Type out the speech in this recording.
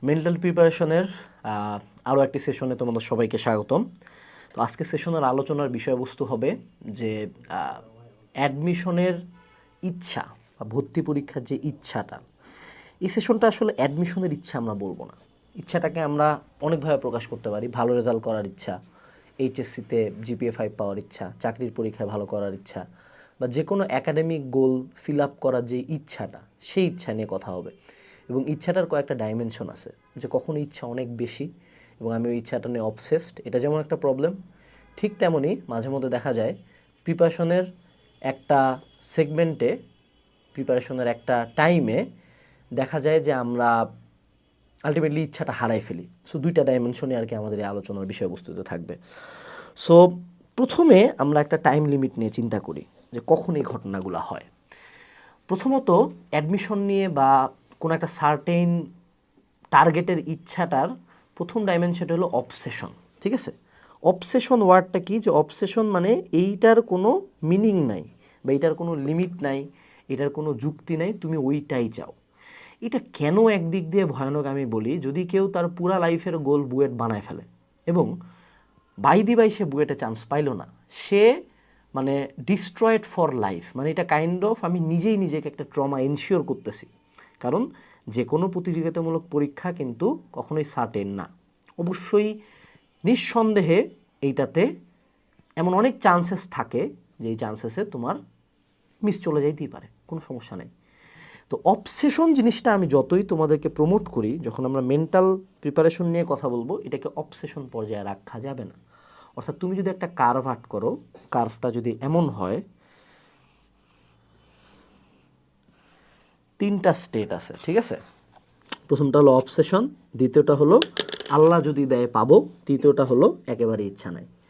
Mental প্রিপারেশনের আরও একটি সেশনে তোমাদের সবাইকে স্বাগতম। তো আজকে সেশনের আলোচনার বিষয়বস্তু হবে যে অ্যাডমিশনের ইচ্ছা বা ভর্তি পরীক্ষার যে ইচ্ছাটা, এই সেশনটা আসলে অ্যাডমিশনের ইচ্ছা আমরা বলবো না। ইচ্ছাটাকে আমরা অনেকভাবে প্রকাশ করতে পারি। ভালো রেজাল্ট করার ইচ্ছা, এইচএসসিতে জিপিএ 5 পাওয়ার ইচ্ছা, চাকরির পরীক্ষায় ভালো করার ইচ্ছা, বা যে কোনো অ্যাকাডেমিক গোল ফিল আপ করার যে ইচ্ছাটা, সেই ইচ্ছা নিয়ে কথা হবে। এবং ইচ্ছাটার কয়েকটা ডাইমেনশন আছে, যে কখনো ইচ্ছা অনেক বেশি এবং আমি ওই ইচ্ছাটা নিয়ে অবসেসড, এটা যেমন একটা প্রবলেম, ঠিক তেমনই মাঝে মধ্যে দেখা যায় প্রিপারেশনের একটা সেগমেন্টে, প্রিপারেশনের একটা টাইমে দেখা যায় যে আমরা আলটিমেটলি ইচ্ছাটা হারাই ফেলি। সো দুইটা ডাইমেনশনে আর কি আমাদের এই আলোচনার বিষয়বস্তুতে থাকবে। সো প্রথমে আমরা একটা টাইম লিমিট নিয়ে চিন্তা করি যে কখন এই ঘটনাগুলো হয়। প্রথমত অ্যাডমিশন নিয়ে বা কোনো একটা সার্টেইন টার্গেটের ইচ্ছাটার প্রথম ডাইমেনশনটা হলো অবসেশন। ঠিক আছে, অবসেশন ওয়ার্ডটা কি? যে অবসেশন মানে এইটার কোনো মিনিং নাই বা এইটার কোনো লিমিট নাই, এটার কোনো যুক্তি নাই, তুমি ওইটাই চাও। এটা কেন একদিক দিয়ে ভয়ানক আমি বলি, যদি কেউ তার পুরা লাইফের গোল বুয়েট বানায় ফেলে এবং বাই সে বুয়েটে চান্স পাইলো না, সে মানে ডিস্ট্রয়েড ফর লাইফ। মানে এটা কাইন্ড অফ আমি নিজেই নিজেকে একটা ট্রমা এনশিওর করতেছি। কারণ যে কোনো প্রতিযোগিতামূলক পরীক্ষা কিন্তু কখনোই সার্টেন না। অবশ্যই নিঃসন্দেহে এইটাতে এমন অনেক চান্সেস থাকে যে এই চান্সেসে তোমার মিস চলে যাইতেই পারে, কোনো সমস্যা নেই। তো অবসেশন জিনিসটা আমি যতই তোমাদেরকে প্রমোট করি, যখন আমরা মেন্টাল প্রিপারেশন নিয়ে কথা বলবো, এটাকে অবসেশন পর্যায়ে রাখা যাবে না। অর্থাৎ তুমি যদি একটা কার্ভ আর্ট করো, কার্ভটা যদি এমন হয়, 3টা স্টেট আছে, ঠিক আছে? প্রথমটা হলো অবসেশন, দ্বিতীয়টা হলো আল্লাহ যদি দেয় পাবো, তৃতীয়টা হলো একেবারে ইচ্ছা নাই।